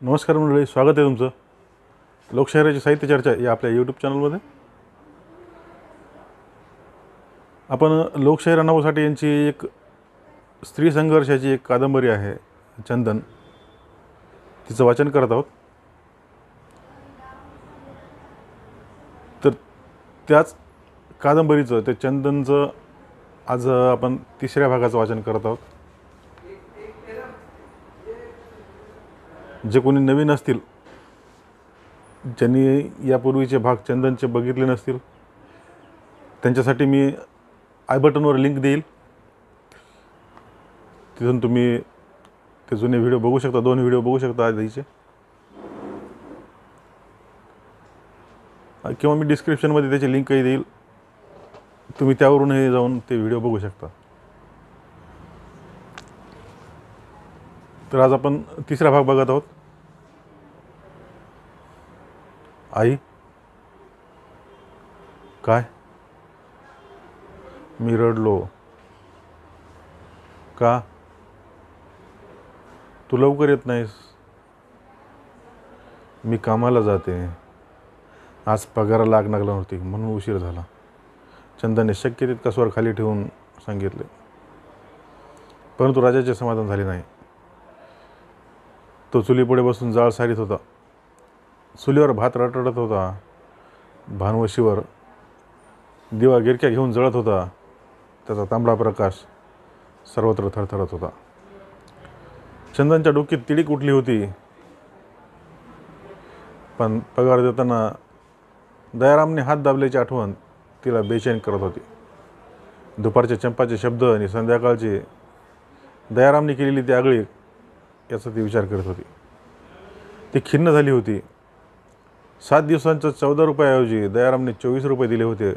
नमस्कार मंडळी, स्वागत आहे तुमचं लोकशाहीराची साहित्य चर्चा या आपल्या यूट्यूब चॅनलमध्ये. आपण लोकशाहीर अण्णाभाऊ साठे यांची एक स्त्री संघर्षाची एक कादंबरी आहे चंदन, तिचं वाचन करत आहोत. तर त्याच कादंबरीचं ते चंदनचं आज आपण तिसऱ्या भागाचं वाचन करत आहोत. जे कोणी नवीन असतील, ज्यांनी यापूर्वीचे भाग चंदनचे बघितले नसतील, त्यांच्यासाठी मी आय बटनवर लिंक देईल. तिथून तुम्ही ते जुने व्हिडिओ बघू शकता, 2 व्हिडिओ बघू शकता आधीचे, किंवा मी डिस्क्रिप्शनमध्ये त्याची लिंकही देईल. तुम्ही त्यावरूनही जाऊन ते व्हिडिओ बघू शकता. तर आज आपण तिसरा भाग बघत आहोत. आई, काय? मी रडलो. का? तू लवकर येत नाहीस. मी कामाला जाते. आज पगाराला लागणार नव्हती म्हणून उशीर झाला, चंदनने शक्य तितका स्वर खाली ठेवून सांगितले. परंतु राजाचे समाधान झाले नाही. तो चुलीपुढे बसून जाळ सारीत होता. चुलीवर भात रटरडत होता. भानवशीवर दिवा गिरक्या घेऊन जळत होता. त्याचा तांबडा प्रकाश सर्वत्र थरथरत होता. चंदनच्या डोक्यात तिडीक उठली होती, पण पगार देताना दयारामने हात दाबल्याची आठवण तिला बेचैन करत होती. दुपारचे चंपाचे शब्द आणि संध्याकाळची दयारामने केलेली ती आगळीक याचा ती विचार करत होती. ती खिन्न झाली होती. 7 दिवसांच्या 14 रुपयाऐवजी दयारामने 24 रुपये दिले होते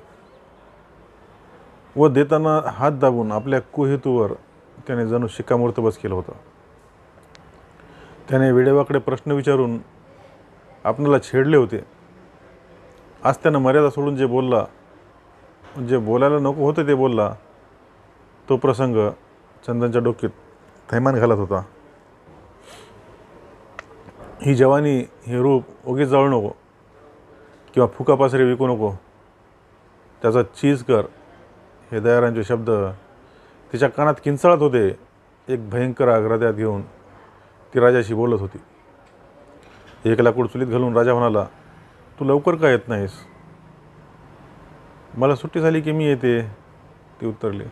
व देताना हात दाबून आपल्या कुहेतूवर त्याने जणू शिक्कामोर्तबच केलं होतं. त्याने वेडेवाकडे प्रश्न विचारून आपणाला छेडले होते. आज त्यानं मर्यादा सोडून जे बोलायला नको होतं ते बोलला. तो प्रसंग चंदनच्या डोक्यात थैमान घालत होता. ही जवानी, हे रूप उगीच जाळू नको किंवा फुका पासरे विकू नको. त्याचा चीज कर, हे दयारामचे शब्द तिच्या कानात किंचाळत होते. एक भयंकर आग हृदयात घेऊन ती राजाशी बोलत होती. एक लाकूड चुलीत घालून राजा म्हणाला, तू लवकर का येत नाहीस? मला सुट्टी झाली की मी येते, ती उत्तरली.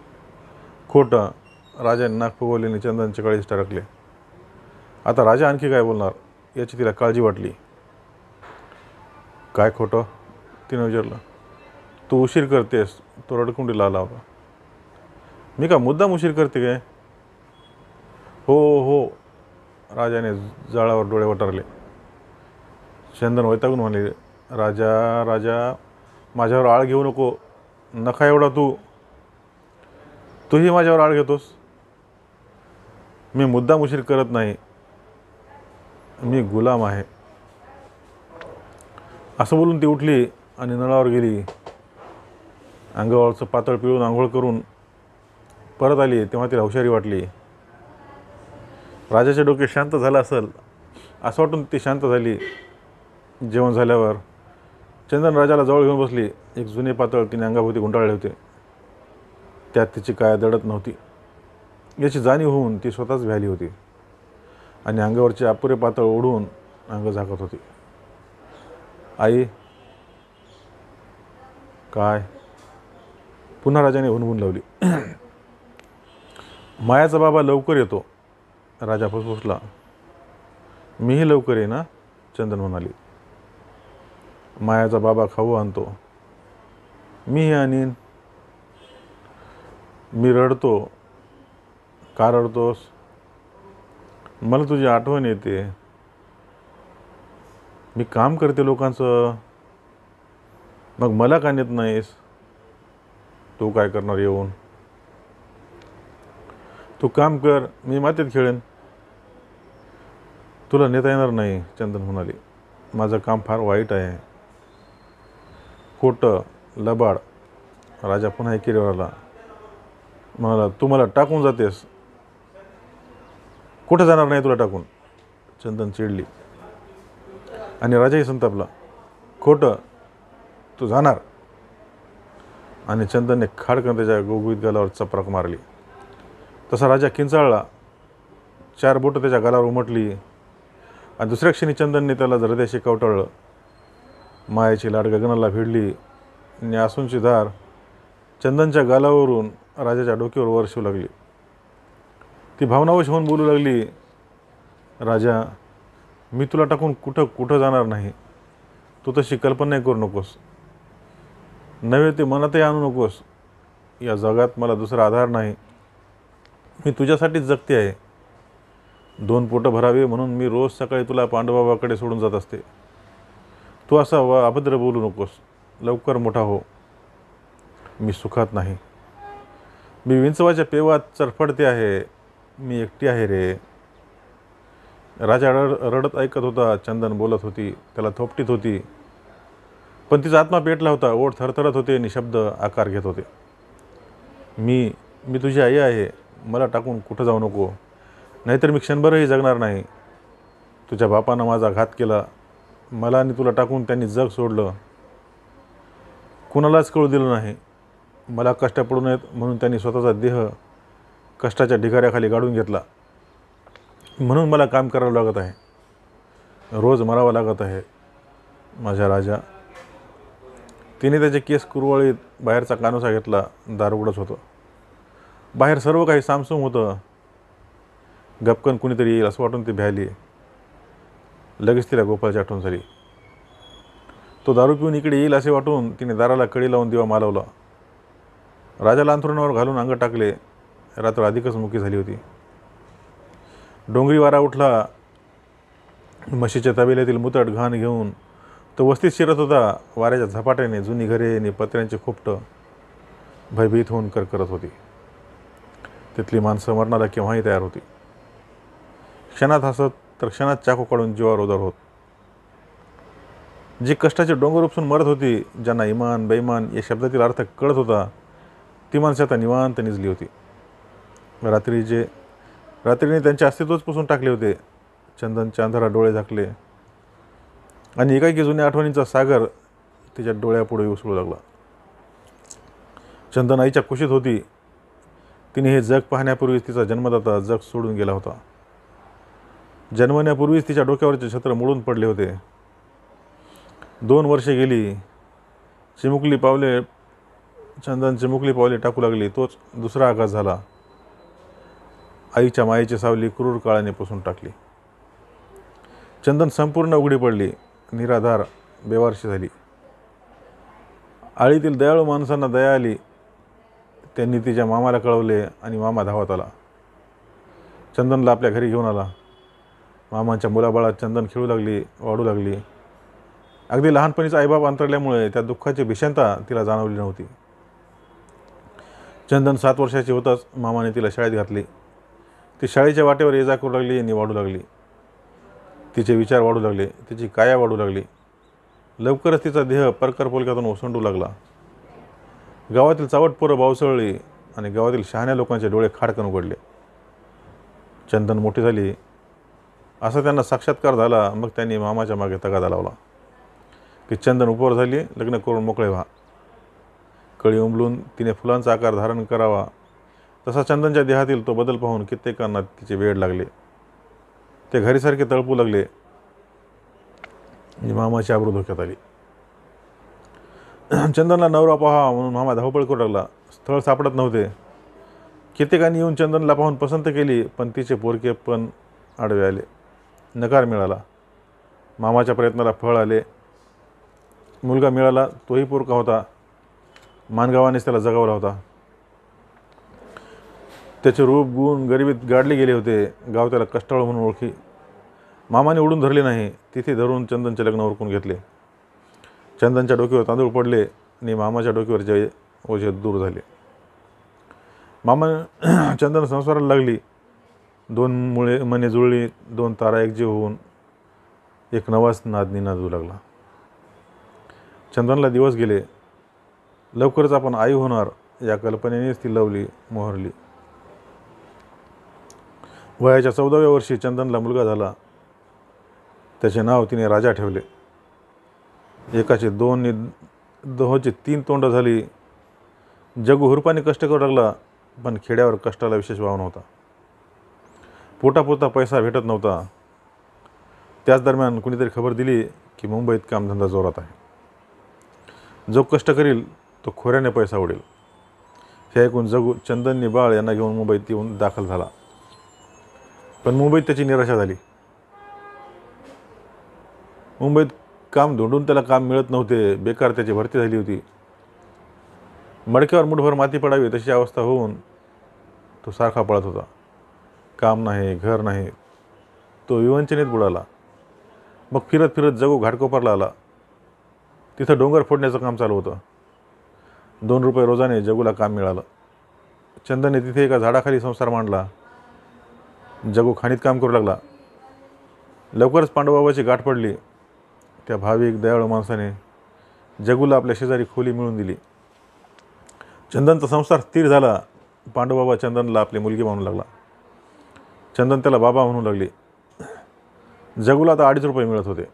खोटं, राजाने नाक फुगवल्याने चंदनचे काळीज टरकले. आता राजा आणखी काय बोलणार याची तिला काळजी वाटली. काय खोटं? तिने विचारलं. तू उशीर करतेस, तो रडकुंडीला आला होता. मी का मुद्दाम उशीर करते काय? हो, राजाने जाळावर डोळे वटारले. चंदन वैतागून म्हणाले, राजा, माझ्यावर आळ घेऊ नको. नखा एवढा तूही माझ्यावर आळ घेतोस. मी मुद्दाम उशीर करत नाही, मी गुलाम आहे. असं बोलून ती उठली आणि नळावर गेली. अंगावरचं पातळ पिळून आंघोळ करून परत आली तेव्हा तिला हुशारी वाटली. राजाचे डोके शांत झालं असेल असं वाटून ती शांत झाली. जेवण झाल्यावर चंदन राजाला जवळ घेऊन बसली. एक जुने पातळ तिने अंगाभोवती गुंडाळले होते. त्यात तिची काय दडत नव्हती याची जाणीव होऊन ती स्वतःच भ्याली होती आणि अंगावरचे अपुरे पातळ ओढून अंग झाकत होती. आई, काय? पुन्हा राजाने हुनहुन लावली. मायाचा बाबा लवकर येतो, राजा फुसफुसला. मीही लवकर ये ना, चंदन म्हणाली. मायाचा बाबा खाऊ आणतो, मीही आणीन. मी रडतो. का रडतोस? मला तुझी आठवण येते. मी काम करते लोकांचं, मग मला का नेत नाहीस? तू काय करणार येऊन? तू काम कर, मी मातीत खेळेन. तुला नेता येणार नाही, चंदन म्हणाली. माझं काम फार वाईट आहे. खोटं, लबाड. राजा पुन्हा एकेरीवर आला. म्हणाला, तू मला टाकून जातेस. कुठं जाणार नाही तुला टाकून, चंदन चिडली. आणि राजाही संतापला. खोटं, तू जाणार. आणि चंदनने खाडकन त्याच्या गुळगुळीत गालावर चपराक मारली. तसा राजा किंचाळला. 4 बोटं त्याच्या गालावर उमटली आणि दुसऱ्या क्षणी चंदनने त्याला हृदयाशी कवटाळलं. मायेची लाट गगनाला भिडली आणि आसूंची धार चंदनच्या गालावरून राजाच्या डोक्यावर वर शिवू लागली. ती भावनावश होऊन बोलू लागली, राजा, मी तुला टाकून कुठं जाणार नाही. तू तशी कल्पनाही करू नकोस. नव्हे ते मनातही आणू नकोस. या जगात मला दुसरा आधार नाही. मी तुझ्यासाठीच जगते आहे. 2 पोटं भरावे म्हणून मी रोज सकाळी तुला पांडुबाबाकडे सोडून जात असते. तू असा अभद्र बोलू नकोस. लवकर मोठा हो. मी सुखात नाही. मी विंचवाच्या पेवात चरफडते आहे. मी एकटी आहे रे. राजा रडत ऐकत होता. चंदन बोलत होती, त्याला थोपटीत होती, पण तिचा आत्मा पेटला होता. ओठ थरथरत होते आणि शब्द आकार घेत होते. मी तुझी आई आहे. मला टाकून कुठं जाऊ नको. नाहीतर मी क्षणभरही जगणार नाही. तुझ्या बापानं माझा घात केला. मला आणि तुला टाकून त्यांनी जग सोडलं. कुणालाच कळू दिलं नाही. मला कष्ट पडू नयेत म्हणून त्यांनी स्वतःचा देह कष्टाच्या ढिगाऱ्याखाली गाडून घेतला. म्हणून मला काम करावं लागत आहे. रोज मरावं लागत आहे. माझ्या राजा. तिने त्याचे केस कुरवळीत बाहेरचा कानोसा घेतला. दार उघडच होतं. बाहेर सर्व काही सामसूम होतं. गपकन कुणीतरी येईल असं वाटून ती भ्याली. लगेच तिला गोपाळची आठवण झाली. तो दारू पिऊन इकडे येईल असे वाटून तिने दाराला कडी लावून दिवा मालवला. राजाला अंथरुणावर घालून अंग टाकले. रात्र अधिकच मुकी झाली होती. डोंगरी वारा उठला. म्हशीच्या तबेल्यातील मुतट घाण घेऊन तो वस्तीत शिरत होता. वाऱ्याच्या झपाट्याने जुनी घरे आणि पत्र्यांचे खोपटं भयभीत होऊन करकरत होती. तिथली माणसं मरणाला केव्हाही तयार होती. क्षणात हसत तर क्षणात चाकू काढून जीवावर उदार होत. जी कष्टाचे डोंगर उपसून मरत होती, ज्यांना इमान बेईमान या शब्दातील अर्थ कळत होता, ती माणसं आता निवांत निजली होती. रात्रीने त्यांचे अस्तित्वच पुसून टाकले होते. चंदनच्या अंधारात डोळे झाकले आणि एकाएकी जुन्या आठवणींचा सागर तिच्या डोळ्यापुढे उसळू लागला. चंदन आईच्या कुशीत होती. तिने हे जग पाहण्यापूर्वीच तिचा जन्मदाता जग सोडून गेला होता. जन्मण्यापूर्वीच तिच्या डोक्यावरचे छत्र मोडून पडले होते. 2 वर्षे गेली. चंदन चिमुकली पावले टाकू लागली. तोच दुसरा आघात झाला. आईच्या मायेची सावली क्रूर काळाने पुसून टाकली. चंदन संपूर्ण उघडी पडली. निराधार, बेवारशी झाली. आळीतील दयाळू माणसांना दया आली. त्यांनी तिच्या मामाला कळवले आणि मामा धावत आला. चंदनला आपल्या घरी घेऊन आला. मामांच्या मुलाबाळात चंदन खेळू लागली, वाढू लागली. अगदी लहानपणीच आईबाप अंतरल्यामुळे त्या दुःखाची भीषणता तिला जाणवली नव्हती. चंदन 7 वर्षाची होताच मामाने तिला शाळेत घातली. ती शाळेच्या वाटेवर ये जा करू लागली आणि वाढू लागली. तिचे विचार वाढू लागले. तिची काया वाढू लागली. लवकरच तिचा देह परकर पोलक्यातून ओसंडू लागला. गावातील चावट पोरं बावसळली आणि गावातील शहाण्या लोकांचे डोळे खाडकन उघडले. चंदन मोठी झाली असा त्यांना साक्षात्कार झाला. मग त्यांनी मामाच्या मागे तगादा लावला की चंदन उपवर झाली, लग्न करून मोकळे व्हा. कळी उमलून तिने फुलांचा आकार धारण करावा तसा चंदनच्या देहातील तो बदल पाहून कित्येकांना तिचे वेड लागले. ते घरीसारखे तळपू लागले. मामाची आबरू धोक्यात आली. चंदनला नवरा पाहा म्हणून मामा धावपळ करू लागला. स्थळ सापडत नव्हते. कित्येकांनी येऊन चंदनला पाहून पसंत केली, पण तिचे पोरके पण आडवे आले. नकार मिळाला. मामाच्या प्रयत्नाला फळ आले. मुलगा मिळाला. तोही पोरका होता. मानगावानेच त्याला जगावला होता. त्याचे रूप गुण गरिबीत गाडले गेले होते. गाव त्याला कष्टाळू म्हणून ओळखी. मामाने उडून धरले नाही. तिथे धरून चंदनचे लग्न उरकून घेतले. चंदनच्या डोक्यावर तांदूळ पडले आणि मामाच्या डोक्यावरचे ओझे दूर झाले. चंदन संसाराला लागली. 2 मने जुळली. 2 तारा एकजीव होऊन एक नवाच नाद निनादू लागला. चंदनला दिवस गेले. लवकरच आपण आई होणार या कल्पनेनेच ती लवली, मोहरली. वयाच्या 14व्या वर्षी चंदनला मुलगा झाला. त्याचे नाव तिने राजा ठेवले. एकाचे दोन नि दोहोचे 3 तोंड झाली. जगू हुरपाने कष्ट करू लागला, पण खेड्यावर कष्टाला विशेष वाव नव्हता. पोटापुरता पैसा भेटत नव्हता. त्याच दरम्यान कुणीतरी खबर दिली की मुंबईत कामधंदा जोरात आहे. जो कष्ट करील तो खोऱ्याने पैसा उडेल. हे ऐकून जगू चंदननी बाळ यांना घेऊन मुंबईत येऊन दाखल झाला. पण मुंबईत त्याची निराशा झाली. मुंबईत काम धुंडून त्याला काम मिळत नव्हते. बेकार त्याची भरती झाली होती. मडक्यावर मुठभर माती पडावी तशी अवस्था होऊन तो सारखा पळत होता. काम नाही, घर नाही. तो विवंचनेत बुडाला. मग फिरत फिरत जगू घाटकोपरला आला. तिथं डोंगर फोडण्याचं काम चालू होतं. 2 रुपये रोजाने जगूला काम मिळालं. चंदनने तिथे एका झाडाखाली संसार मांडला. जगू खाणीत काम करू लागला. लवकरच पांडुबाबाची गाठ पडली. त्या भाविक दयाळू माणसाने जगूला आपल्या शेजारी खोली मिळवून दिली. चंदनचा संसार स्थिर झाला. पांडुबाबा चंदनला आपली मुलगी म्हणू लागला. चंदन त्याला बाबा म्हणू लागली. जगूला आता 2.5 रुपये मिळत होते.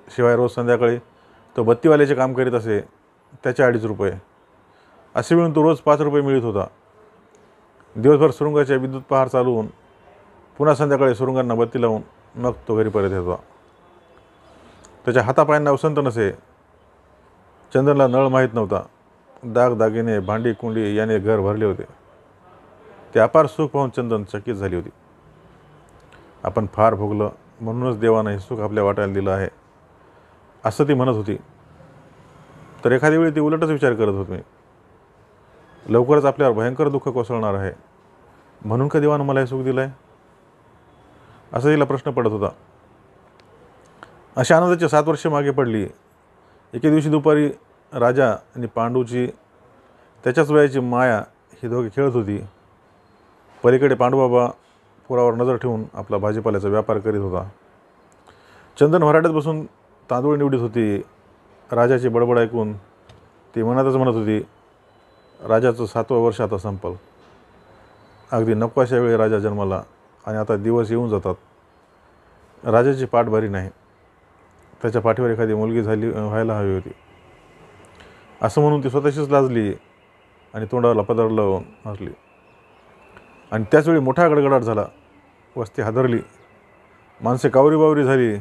शिवाय रोज संध्याकाळी तो बत्तीवाल्याचे काम करीत असे, त्याचे 2.5 रुपये. असे मिळून तो रोज 5 रुपये मिळत होता. दिवसभर सुरुंगाच्या विद्युत पहार चालवून पुन्हा संध्याकाळी सुरुंगांना बत्ती लावून मग तो घरी परत येत होता. त्याच्या हातापायांना उसंत नसे. चंदनला नळ माहीत नव्हता. दागदागिने, भांडी कुंडी याने घर भरले होते. ते अपार सुख पाहून चंदन चकित झाली होती. आपण फार भोगलं म्हणूनच देवानं हे सुख आपल्या वाटायला दिलं आहे, असं ती म्हणत होती. तर एखाद्या वेळी ती उलटच विचार करत होती. लवकरच आपल्यावर भयंकर दुःख कोसळणार आहे, म्हणून का देवानं मला हे सुख दिलं आहे, असा तिला प्रश्न पडत होता. अशा आनंदाची 7 वर्षे मागे पडली. एके दिवशी दुपारी राजा आणि पांडूची त्याच्याच वयाची माया ही दोघे खेळत होती. पलीकडे पांडुबाबा पुरावर नजर ठेवून आपला भाजीपाल्याचा व्यापार करीत होता. चंदन व्हराट्यात बसून तांदूळ निवडीत होती. राजाची बडबड ऐकून ती मनातच म्हणत होती, राजाचं 7वं वर्ष आता संपल. अगदी नको अशा वेळी राजा जन्माला आणि आता दिवस येऊन जातात. राजाची पाठ बरी नाही. त्याच्या पाठीवर एखादी मुलगी व्हायला हवी होती, असं म्हणून ती स्वतःशीच लाजली आणि तोंडाला पदर लावून हसली. आणि त्याचवेळी मोठा गडगडाट झाला. वस्ती हादरली. माणसे कावरीबावरी झाली.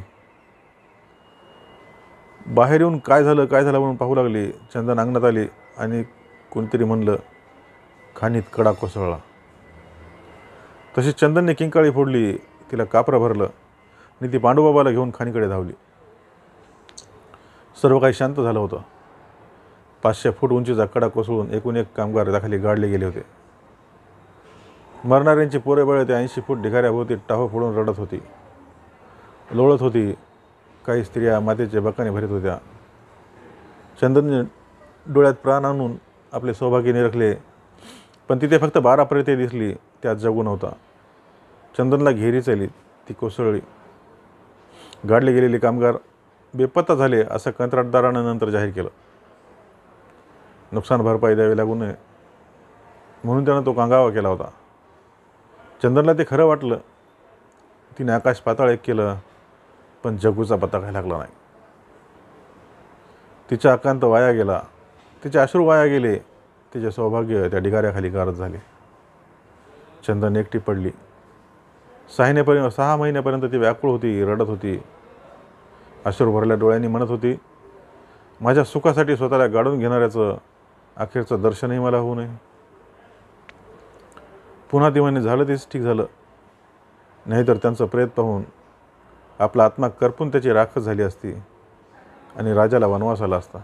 बाहेर येऊन काय झालं म्हणून पाहू लागली. चंदन अंगणात आली आणि कोणतरी म्हणलं, खाणीत कडा कोसळला. तशी चंदनने किंकाळी फोडली. तिला कापरं भरलं आणि ती पांडुबाबाला घेऊन खाणीकडे धावली. सर्व काही शांत झालं होतं. 500 फूट उंचीचा कडा कोसळून एकूण एक कामगार त्याखाली गाडले गेले होते. मरणाऱ्यांची पोरे बळे ते 80 फूट ढिगाऱ्याभोवती टाहो फोडून रडत होती, लोळत होती. काही स्त्रिया मातेचे बकाने भरीत होत्या. चंदनने डोळ्यात प्राण आणून आपले सौभाग्य निरखले, पण तिथे फक्त 12 प्रेते दिसली. त्यात जगू नव्हता. चंदनला घेरीच आली. ती कोसळली. गाडले गेलेले कामगार बेपत्ता झाले असं कंत्राटदारानं नंतर जाहीर केलं. नुकसान भरपाई द्यावी लागू नये म्हणून त्यानं तो कांगावा केला होता. चंदनला ते खरं वाटलं. तिने आकाश पाताळ एक केलं, पण जगूचा पत्ता काय लागला नाही. तिचा आकांत वाया गेला. तिचे अश्रू वाया गेले. तिचे सौभाग्य त्या ढिगाऱ्याखाली गारत झाले. चंदन एकटी पडली. 6 महिन्यापर्यंत ती व्याकुळ होती, रडत होती. अश्रू भरल्या डोळ्यांनी म्हणत होती, माझ्या सुखासाठी स्वतःला गाडून घेणाऱ्याचं अखेरचं दर्शनही मला होऊ नये. पुन्हा ती म्हणे, झालं तेच ठीक झालं, नाहीतर त्यांचं प्रेत पाहून आपला आत्मा करपून त्याची राखच झाली असती आणि राजाला वनवास आला असता.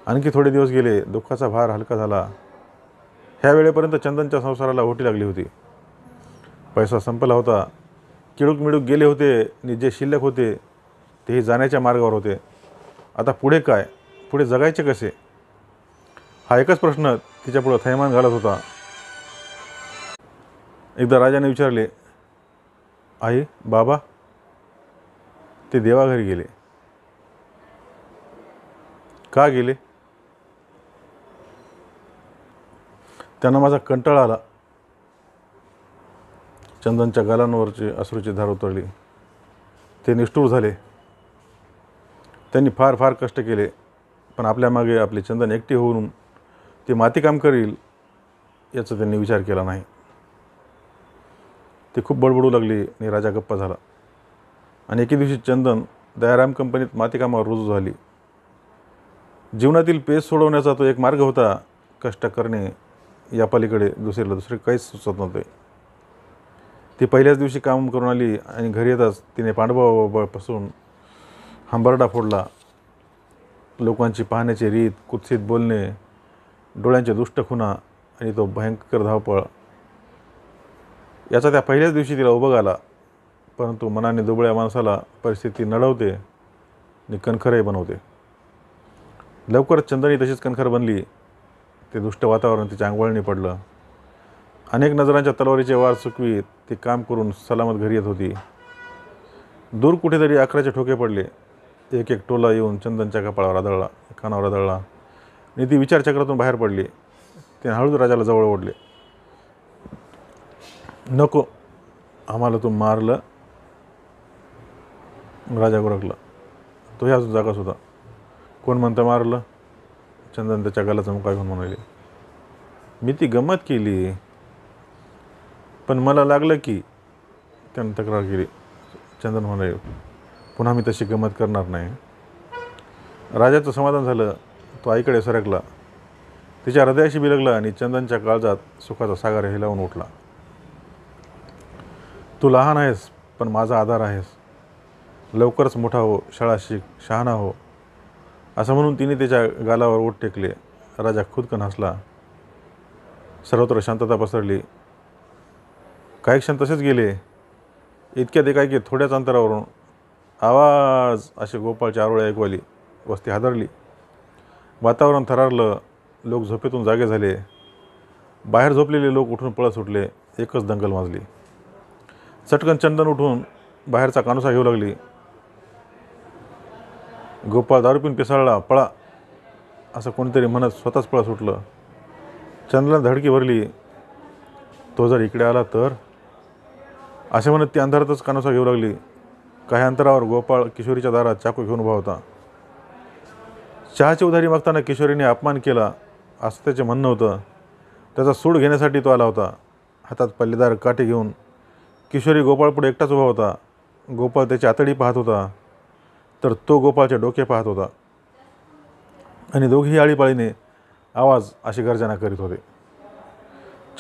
आणखी थोडे दिवस गेले. दुःखाचा भार हलका झाला. ह्या वेळेपर्यंत चंदनच्या संसाराला ओटी लागली होती. पैसा संपला होता. किडूक मिडूक गेले होते आणि जे शिल्लक होते तेही जाण्याच्या मार्गावर होते. आता पुढे काय? पुढे जगायचे कसे? हा एकच प्रश्न तिच्यापुढं थैमान घालत होता. एकदा राजाने विचारले, आई, बाबा? ते देवाघरी गेले. का गेले? त्यांना माझा कंटाळा आला. चंदनच्या गालांवरची अश्रूची धार उतरली. ते निष्ठूर झाले. त्यांनी फार फार कष्ट केले, पण आपल्या मागे आपले चंदन एकटे होऊन ते मातीकाम करील याचा त्यांनी विचार केला नाही. ते खूप बडबडू लागली आणि राजा गप्पा झाला. आणि एके दिवशी चंदन दयाराम कंपनीत मातीकामावर रुजू झाली. जीवनातील पेच सोडवण्याचा तो एक मार्ग होता. कष्ट करणे या पलीकडे दुसरे काहीच सुचत नव्हते. ती पहिल्याच दिवशी काम करून आली आणि घरी येताच तिने पांडुभावापासून हंबरडा फोडला. लोकांची पाहण्याची रीत, कुत्सित बोलणे, डोळ्यांचे दुष्ट खुणा आणि तो भयंकर धावपळ याचा त्या पहिल्याच दिवशी तिला उभं आला. परंतु मनाने दुबळ्या माणसाला परिस्थिती नडवते आणि कणखरही बनवते. लवकरच चंदनी तशीच कणखर बनली. ते दुष्ट वातावरण तिच्या अंगवळणी पडलं. अनेक नजरांच्या तलवारीचे वार चुकवीत ती काम करून सलामत घरी येत होती. दूर कुठेतरी अकराचे ठोके पडले. एक एक टोला येऊन चंदनच्या कपाळावर आदळला, कानावर आदळला आणि ती विचारचक्रातून बाहेर पडली. तिने हळूच राजाला जवळ ओढले. नको, आम्हाला तू मारलं. राजा गुरकला. तोही अजून जागाच होता. कोण म्हणतं मारलं? चंदन त्याच्या गालाचा मुका घेऊन म्हणाले. मी ती गंमत केली, पण मला लागलं की. त्यानं तक्रार केली. चंदन म्हणाले, पुन्हा मी तशी गंमत करणार नाही. राजाचं समाधान झालं. तो आईकडे सरकला. तिच्या हृदयाशी बिलगला आणि चंदनच्या काळजात सुखाचा सागर हेलावून उठला. तू लहान आहेस, पण माझा आधार आहेस. लवकरच मोठा हो, शाळा शिक, शहाणा हो, असं म्हणून तिने त्याच्या गालावर ओठ टेकले. राजा खुदकन हसला. सर्वत्र शांतता पसरली. काही क्षण तसेच गेले. इतक्यात एकाएकी थोड्याच अंतरावरून आवाज अशी गोपाळची आरोळी ऐकू आली. वस्ती हादरली. वातावरण थरारलं. लोक झोपेतून जागे झाले. बाहेर झोपलेले लोक उठून पळत सुटले. एकच दंगल माजली. चटकन चंदन उठून बाहेरचा कानुसा घेऊ लागली. गोपाळ दारू पिऊन पिसाळला. पळा, असं कोणीतरी म्हणत स्वतःच पळत सुटलं. चंदनला धडकी भरली. तो जर इकडे आला तर, असे म्हणत ती अंधारातच कानुसा घेऊ लागली. काही अंतरावर गोपाळ किशोरीच्या दारात चाकू घेऊन उभा होता. चहाची उधारी मागताना किशोरीने अपमान केला असं त्याचे म्हणणं होतं. त्याचा सूड घेण्यासाठी तो आला होता. हातात पल्लेदार काठी घेऊन किशोरी गोपाळपुढे एकटाच उभा होता. गोपाळ त्याची आतडी पाहत होता, तर तो गोपाळचे डोके पाहत होता. आणि दोघेही आळीपाळीने आवाज अशी गर्जना करीत होते.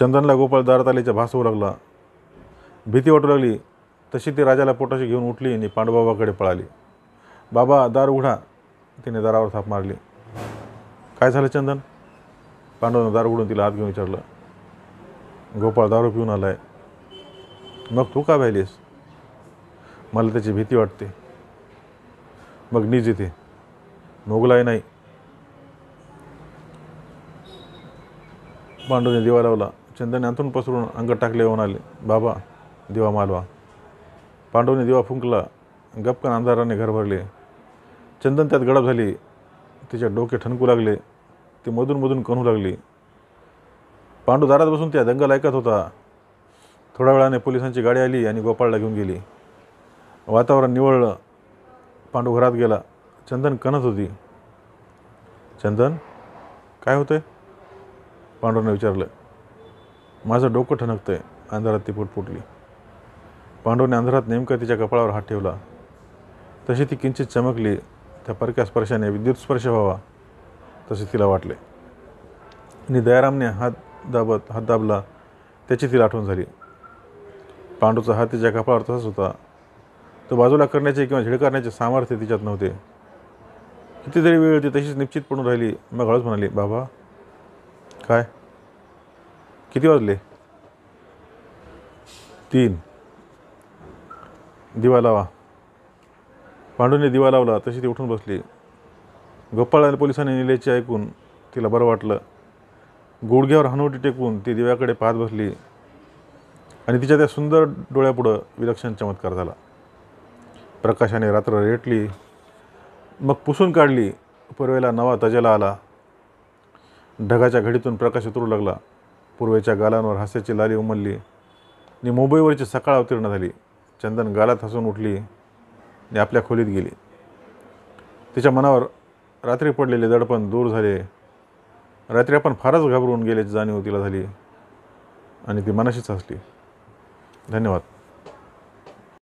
चंदनला गोपाळ दारात आल्याचा भास होऊ लागला. भीती वाटू लागली. तशी ती राजाला पोटाशी घेऊन उठली आणि पांडुबाबाकडे पळाली. बाबा, दार उघडा. तिने दारावर थाप मारली. काय झालं चंदन? पांडवानं दार उघडून तिला आत घेऊन विचारलं. गोपाळ दारू पिऊन आलाय. मग तू का व्हायलीस? मला त्याची भीती वाटते. मग नीज इथे. मोगलाई नाही. पांडूने दिवा लावला. चंदनने अंथरून पसरून अंगात टाकले होऊन आले. बाबा, दिवा मालवा. पांडवने दिवा फुंकला. गपकन अंधाराने घर भरले. चंदन त्यात गडप झाली. तिचे डोके ठणकू लागले. ती मधून मधून कणू लागली. पांडू दारात बसून त्या दंगल ऐकत होता. थोड्या वेळाने पोलिसांची गाडी आली आणि गोपाळला घेऊन गेली. वातावरण निवळलं. पांडू घरात गेला. चंदन कणत होती. चंदन, काय होतंय? पांडूने विचारलं. माझं डोकं ठणकतंय. अंधारात ती फुटफुटली. पांडूने अंधारात नेमकं तिच्या कपाळावर हात ठेवला. तशी ती किंचित चमकली. त्या परक्या स्पर्शाने विद्युत स्पर्श व्हावा तसे तिला वाटले. आणि दयारामने हात दाबला. त्याची तिला आठवण झाली. पांडूचा हात तिच्या कपाळावर तसाच होता. तो बाजूला करण्याचे किंवा झिडकारण्याचे सामर्थ्य तिच्यात नव्हते. कितीतरी वेळ ती तशीच निश्चित पडून राहिली. मग हळूच म्हणाली, बाबा. काय? किती वाजले? 3. दिवा लावा. पांडूने दिवा लावला. तशी ती उठून बसली. गोपाळ आणि पोलिसांनी नेल्याचे ऐकून तिला बरं वाटलं. गुडघ्यावर हनुवटी टेकवून ती दिव्याकडे पाहत बसली आणि तिच्या त्या सुंदर डोळ्यापुढं विलक्षण चमत्कार झाला. प्रकाशाने रात्र रेटली, मग पुसून काढली. पूर्वेला नवा तजेला आला. ढगाच्या घडीतून प्रकाश उतरू लागला. पूर्वेच्या गालांवर हास्याची लाली उमलली आणि मुंबईवरची सकाळ अवतीर्ण झाली. चंदन गालात हसून उठली. आणि आपल्या खोलीत गेली. तिच्या मनावर रात्री पडलेले दडपण दूर झाले. रात्री आपण फारच घाबरून गेल्याची जाणीव तिला झाली आणि ती मनाशीच हसली. धन्यवाद.